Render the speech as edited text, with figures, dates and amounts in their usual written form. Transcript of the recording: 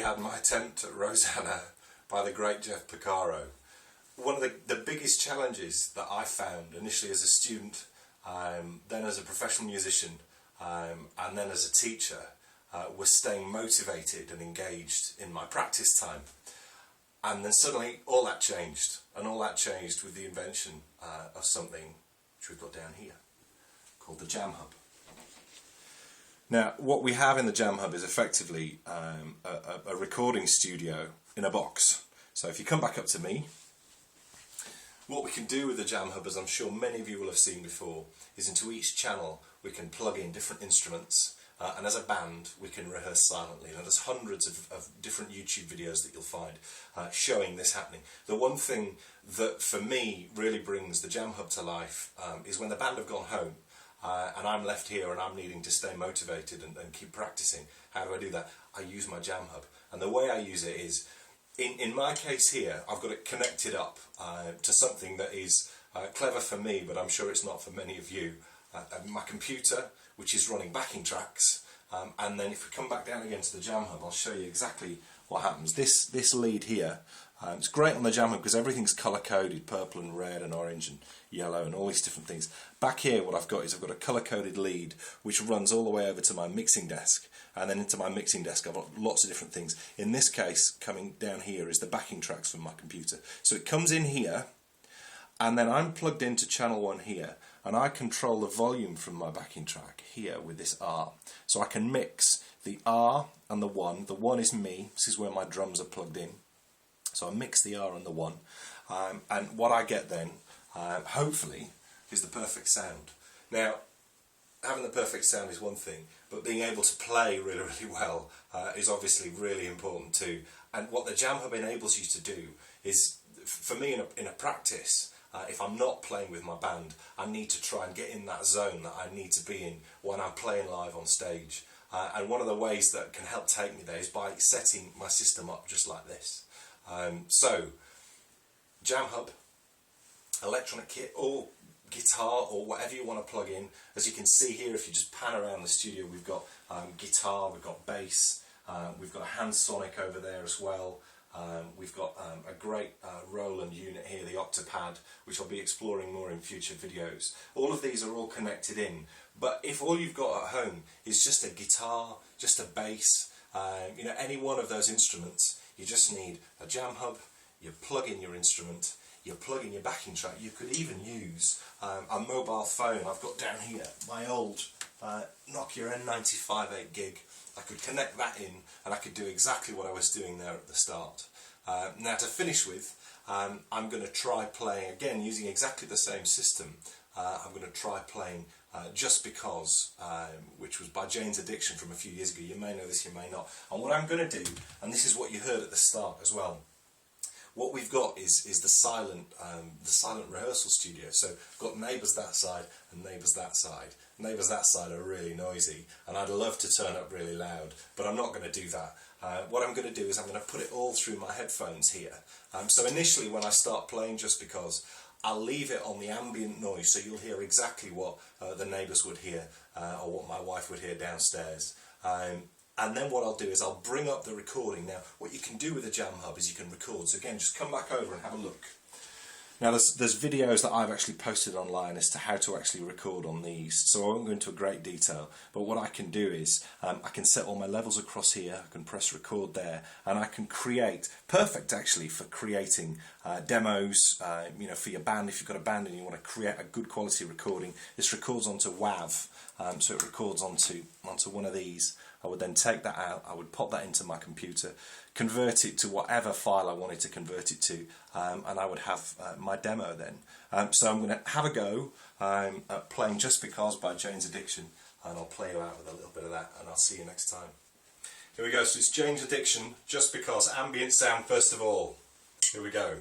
we had my attempt at Rosanna by the great Jeff Porcaro. One of the biggest challenges that I found initially as a student, then as a professional musician, and then as a teacher, was staying motivated and engaged in my practice time. And then suddenly all that changed, and all that changed with the invention of something which we've got down here, called the JamHub. Now, what we have in the JamHub is effectively a recording studio in a box. So if you come back up to me, what we can do with the JamHub, as I'm sure many of you will have seen before, is into each channel we can plug in different instruments, and as a band we can rehearse silently. Now there's hundreds of different YouTube videos that you'll find showing this happening. The one thing that for me really brings the JamHub to life is when the band have gone home, and I'm left here and I'm needing to stay motivated and keep practicing. How do I do that? I use my JamHub, and the way I use it is, in my case here, I've got it connected up to something that is clever for me, but I'm sure it's not for many of you. My computer, which is running backing tracks, and then if we come back down again to the JamHub, I'll show you exactly what happens. This lead here, it's great on the JamHub because everything's colour coded, purple and red and orange and yellow and all these different things. Back here what I've got is I've got a colour coded lead which runs all the way over to my mixing desk, and then into my mixing desk I've got lots of different things. In this case, coming down here is the backing tracks from my computer. So it comes in here, and then I'm plugged into channel 1 here, and I control the volume from my backing track here with this R. So I can mix the R and the 1. The 1 is me, this is where my drums are plugged in. So I mix the R and the 1, and what I get then, hopefully, is the perfect sound. Now, having the perfect sound is one thing, but being able to play really, really well is obviously really important too. And what the JamHub enables you to do is, for me in a practice, if I'm not playing with my band, I need to try and get in that zone that I need to be in when I'm playing live on stage. And one of the ways that can help take me there is by setting my system up just like this. So, JamHub, electronic kit, or guitar, or whatever you want to plug in. As you can see here, if you just pan around the studio, we've got guitar, we've got bass, we've got a hand sonic over there as well. We've got a great Roland unit here, the Octopad, which I'll be exploring more in future videos. All of these are all connected in, but if all you've got at home is just a guitar, just a bass, you know, any one of those instruments, you just need a JamHub, you plug in your instrument, you plug in your backing track. You could even use a mobile phone. I've got down here my old Nokia N95 8GB. I could connect that in and I could do exactly what I was doing there at the start. Now to finish with, I'm going to try playing again using exactly the same system. I'm going to try playing Just Because, which was by Jane's Addiction from a few years ago. You may know this, you may not. And what I'm going to do, and this is what you heard at the start as well, what we've got is the silent rehearsal studio. So I've got neighbours that side and neighbours that side. Neighbours that side are really noisy, and I'd love to turn up really loud, but I'm not going to do that. What I'm going to do is I'm going to put it all through my headphones here. So initially when I start playing Just Because, I'll leave it on the ambient noise, so you'll hear exactly what the neighbours would hear, or what my wife would hear downstairs. And then what I'll do is I'll bring up the recording. Now, what you can do with the JamHub is you can record. So again, just come back over and have a look. Now, there's videos that I've actually posted online as to how to actually record on these. So I won't go into a great detail. But what I can do is I can set all my levels across here. I can press record there, and I can create, perfect actually for creating demos. You know, for your band, if you've got a band and you want to create a good quality recording. This records onto WAV, so it records onto one of these. I would then take that out, I would pop that into my computer, convert it to whatever file I wanted to convert it to, and I would have my demo then. So I'm going to have a go at playing Just Because by Jane's Addiction, and I'll play you out with a little bit of that, and I'll see you next time. Here we go, so it's Jane's Addiction, Just Because, ambient sound first of all. Here we go.